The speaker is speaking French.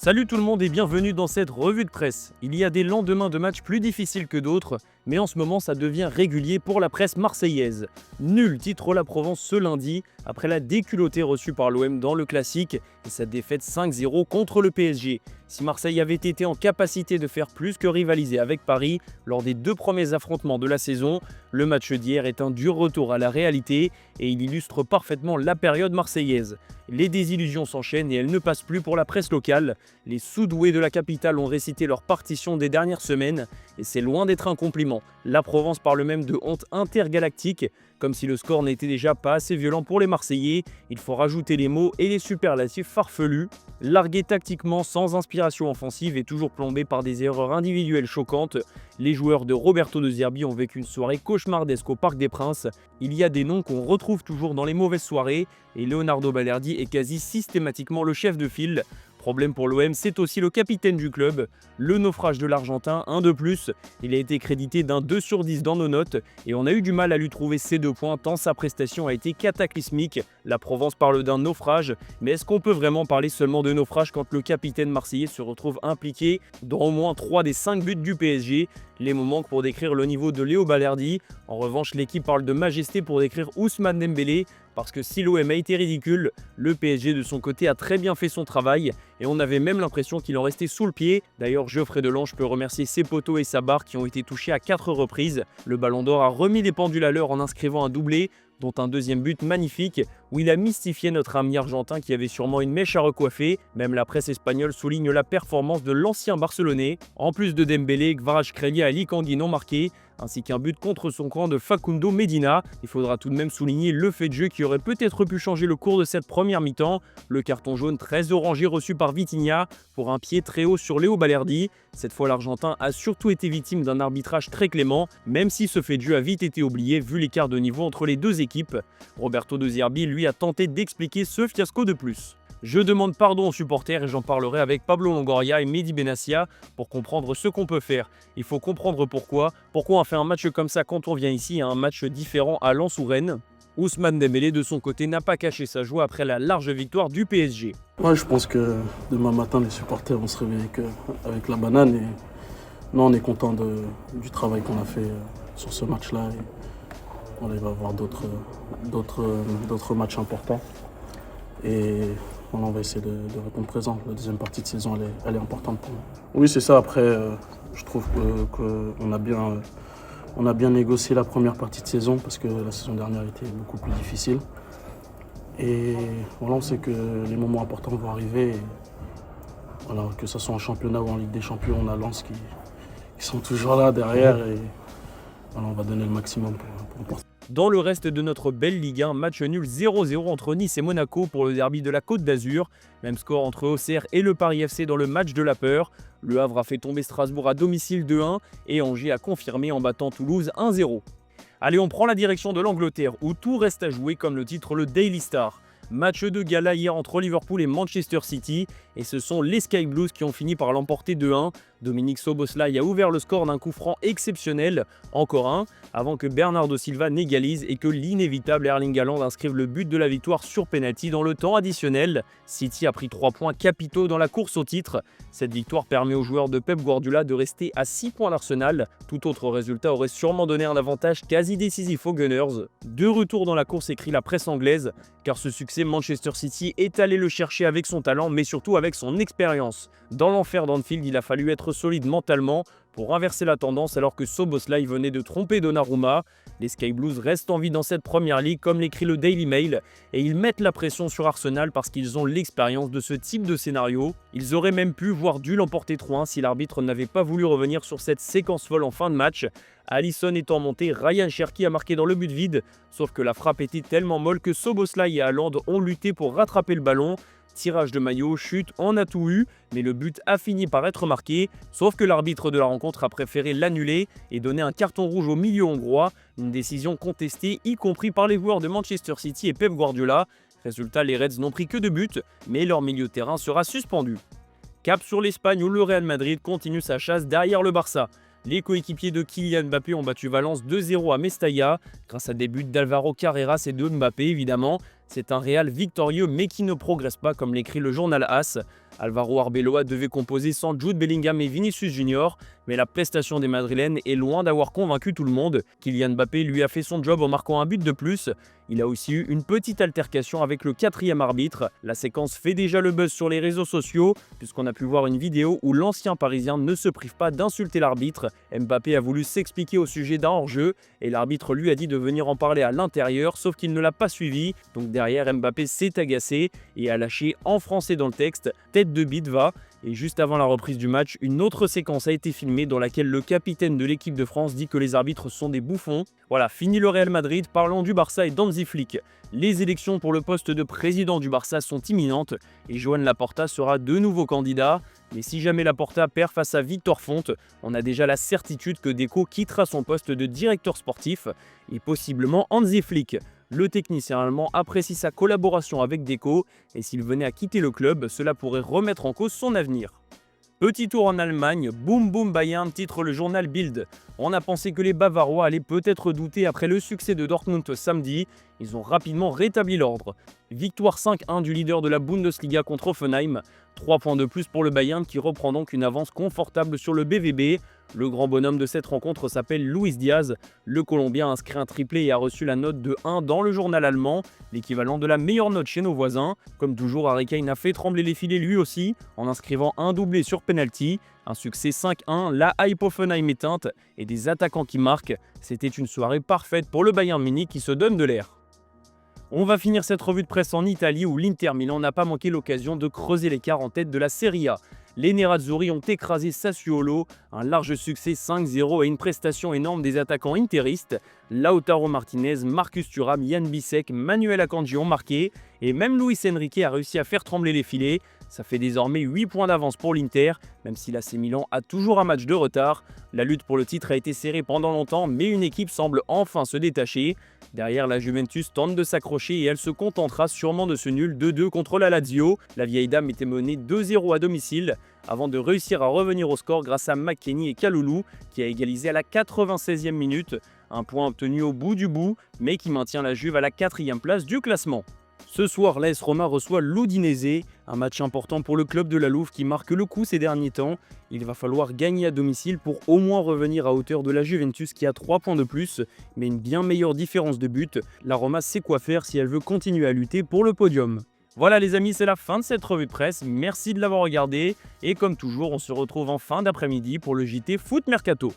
Salut tout le monde et bienvenue dans cette revue de presse. Il y a des lendemains de matchs plus difficiles que d'autres, mais en ce moment ça devient régulier pour la presse marseillaise. Nul titre la Provence ce lundi, après la déculottée reçue par l'OM dans le classique et sa défaite 5-0 contre le PSG. Si Marseille avait été en capacité de faire plus que rivaliser avec Paris lors des deux premiers affrontements de la saison, le match d'hier est un dur retour à la réalité et il illustre parfaitement la période marseillaise. Les désillusions s'enchaînent et elles ne passent plus pour la presse locale. Les sous-doués de la capitale ont récité leur partition des dernières semaines et c'est loin d'être un compliment. La Provence parle même de honte intergalactique, comme si le score n'était déjà pas assez violent pour les Marseillais. Il faut rajouter les mots et les superlatifs farfelus. Largué tactiquement sans inspiration offensive et toujours plombé par des erreurs individuelles choquantes, les joueurs de Roberto De Zerbi ont vécu une soirée cauchemardesque au Parc des Princes. Il y a des noms qu'on retrouve toujours dans les mauvaises soirées et Leonardo Balerdi est quasi systématiquement le chef de file. Problème pour l'OM, c'est aussi le capitaine du club. Le naufrage de l'Argentin, un de plus. Il a été crédité d'un 2 sur 10 dans nos notes et on a eu du mal à lui trouver ces 2 points tant sa prestation a été cataclysmique. La Provence parle d'un naufrage, mais est-ce qu'on peut vraiment parler seulement de naufrage quand le capitaine marseillais se retrouve impliqué dans au moins 3 des 5 buts du PSG? Les mots manquent pour décrire le niveau de Léo Balerdi. En revanche, l'équipe parle de majesté pour décrire Ousmane Dembélé. Parce que si l'OM a été ridicule, le PSG de son côté a très bien fait son travail et on avait même l'impression qu'il en restait sous le pied. D'ailleurs, Geoffrey Delange peut remercier ses poteaux et sa barre qui ont été touchés à 4 reprises. Le Ballon d'Or a remis les pendules à l'heure en inscrivant un doublé, dont un deuxième but magnifique où il a mystifié notre ami argentin qui avait sûrement une mèche à recoiffer. Même la presse espagnole souligne la performance de l'ancien Barcelonais. En plus de Dembélé, Kvaratskhelia et Likangui non marqués, ainsi qu'un but contre son camp de Facundo Medina. Il faudra tout de même souligner le fait de jeu qui aurait peut-être pu changer le cours de cette première mi-temps. Le carton jaune très orangé reçu par Vitinha pour un pied très haut sur Léo Balerdi. Cette fois, l'Argentin a surtout été victime d'un arbitrage très clément, même si ce fait de jeu a vite été oublié vu l'écart de niveau entre les deux équipes. Roberto De Zerbi, lui, a tenté d'expliquer ce fiasco de plus. Je demande pardon aux supporters et j'en parlerai avec Pablo Longoria et Mehdi Benassia pour comprendre ce qu'on peut faire. Il faut comprendre pourquoi on fait un match comme ça quand on vient ici à un match différent à Lens ou Rennes. Ousmane Dembélé de son côté n'a pas caché sa joie après la large victoire du PSG. Ouais, je pense que demain matin les supporters vont se réveiller avec la banane et nous on est content du travail qu'on a fait sur ce match-là et on va avoir d'autres matchs importants. Et on va essayer de répondre présent. La deuxième partie de saison, elle est importante pour nous. Oui, c'est ça. Après, je trouve qu'on a bien négocié la première partie de saison parce que la saison dernière était beaucoup plus difficile. Et voilà, on sait que les moments importants vont arriver. Et voilà, que ce soit en championnat ou en Ligue des Champions, on a Lens qui sont toujours là derrière. Et voilà, on va donner le maximum pour emporter. Dans le reste de notre belle Ligue 1, match nul 0-0 entre Nice et Monaco pour le derby de la Côte d'Azur. Même score entre Auxerre et le Paris FC dans le match de la peur. Le Havre a fait tomber Strasbourg à domicile 2-1 et Angers a confirmé en battant Toulouse 1-0. Allez, on prend la direction de l'Angleterre où tout reste à jouer comme le titre le Daily Star. Match de gala hier entre Liverpool et Manchester City et ce sont les Sky Blues qui ont fini par l'emporter 2-1. Dominique Szoboszlai a ouvert le score d'un coup franc exceptionnel, encore un, avant que Bernardo Silva n'égalise et que l'inévitable Erling Haaland inscrive le but de la victoire sur penalty dans le temps additionnel. City a pris 3 points capitaux dans la course au titre. Cette victoire permet aux joueurs de Pep Guardiola de rester à 6 points d'Arsenal. Tout autre résultat aurait sûrement donné un avantage quasi décisif aux Gunners. De retour dans la course, écrit la presse anglaise, car ce succès, Manchester City est allé le chercher avec son talent, mais surtout avec son expérience. Dans l'enfer d'Anfield, il a fallu être solide mentalement pour inverser la tendance alors que Szoboszlai venait de tromper Donnarumma. Les Sky Blues restent en vie dans cette première ligue comme l'écrit le Daily Mail et ils mettent la pression sur Arsenal parce qu'ils ont l'expérience de ce type de scénario. Ils auraient même pu voire dû l'emporter 3-1 si l'arbitre n'avait pas voulu revenir sur cette séquence folle en fin de match. Alisson étant monté, Ryan Cherki a marqué dans le but vide, sauf que la frappe était tellement molle que Szoboszlai et Haaland ont lutté pour rattraper le ballon. Tirage de maillot, chute, on a tout eu, mais le but a fini par être marqué, sauf que l'arbitre de la rencontre a préféré l'annuler et donner un carton rouge au milieu hongrois, une décision contestée y compris par les joueurs de Manchester City et Pep Guardiola. Résultat, les Reds n'ont pris que 2 buts, mais leur milieu de terrain sera suspendu. Cap sur l'Espagne où le Real Madrid continue sa chasse derrière le Barça. Les coéquipiers de Kylian Mbappé ont battu Valence 2-0 à Mestalla, grâce à des buts d'Alvaro Carreras et de Mbappé évidemment. C'est un Real victorieux mais qui ne progresse pas comme l'écrit le journal AS. Alvaro Arbeloa devait composer sans Jude Bellingham et Vinicius Junior, mais la prestation des Madrilènes est loin d'avoir convaincu tout le monde. Kylian Mbappé lui a fait son job en marquant un but de plus. Il a aussi eu une petite altercation avec le 4e arbitre. La séquence fait déjà le buzz sur les réseaux sociaux, puisqu'on a pu voir une vidéo où l'ancien parisien ne se prive pas d'insulter l'arbitre. Mbappé a voulu s'expliquer au sujet d'un hors-jeu, et l'arbitre lui a dit de venir en parler à l'intérieur, sauf qu'il ne l'a pas suivi. Donc derrière, Mbappé s'est agacé et a lâché en français dans le texte « Tête de bite va ». Et juste avant la reprise du match, une autre séquence a été filmée dans laquelle le capitaine de l'équipe de France dit que les arbitres sont des bouffons. Voilà, fini le Real Madrid, parlons du Barça et d'Hansi Flick. Les élections pour le poste de président du Barça sont imminentes et Joan Laporta sera de nouveau candidat. Mais si jamais Laporta perd face à Victor Font, on a déjà la certitude que Deco quittera son poste de directeur sportif et possiblement Hansi Flick. Le technicien allemand apprécie sa collaboration avec Deco et s'il venait à quitter le club, cela pourrait remettre en cause son avenir. Petit tour en Allemagne, Boom Boom Bayern titre le journal Bild. On a pensé que les Bavarois allaient peut-être douter après le succès de Dortmund samedi. Ils ont rapidement rétabli l'ordre. Victoire 5-1 du leader de la Bundesliga contre Hoffenheim. 3 points de plus pour le Bayern qui reprend donc une avance confortable sur le BVB. Le grand bonhomme de cette rencontre s'appelle Luis Diaz. Le Colombien a inscrit un triplé et a reçu la note de 1 dans le journal allemand, l'équivalent de la meilleure note chez nos voisins. Comme toujours, Harry Kane a fait trembler les filets lui aussi, en inscrivant un doublé sur penalty. Un succès 5-1, la hype Hoffenheim éteinte et des attaquants qui marquent. C'était une soirée parfaite pour le Bayern Munich qui se donne de l'air. On va finir cette revue de presse en Italie où l'Inter Milan n'a pas manqué l'occasion de creuser l'écart en tête de la Serie A. Les Nerazzurri ont écrasé Sassuolo, un large succès 5-0 et une prestation énorme des attaquants interistes. Lautaro Martinez, Marcus Thuram, Jan Bissek, Manuel Akanji ont marqué et même Luis Enrique a réussi à faire trembler les filets. Ça fait désormais 8 points d'avance pour l'Inter, même si l'AC Milan a toujours un match de retard. La lutte pour le titre a été serrée pendant longtemps, mais une équipe semble enfin se détacher. Derrière, la Juventus tente de s'accrocher et elle se contentera sûrement de ce nul 2-2 contre la Lazio. La vieille dame était menée 2-0 à domicile, avant de réussir à revenir au score grâce à McKennie et Kalulu, qui a égalisé à la 96e minute. Un point obtenu au bout du bout, mais qui maintient la Juve à la 4e place du classement. Ce soir, l'AS Roma reçoit l'Udinese, un match important pour le club de la Louve qui marque le coup ces derniers temps. Il va falloir gagner à domicile pour au moins revenir à hauteur de la Juventus qui a 3 points de plus, mais une bien meilleure différence de but. La Roma sait quoi faire si elle veut continuer à lutter pour le podium. Voilà les amis, c'est la fin de cette revue de presse, merci de l'avoir regardé, et comme toujours, on se retrouve en fin d'après-midi pour le JT Foot Mercato.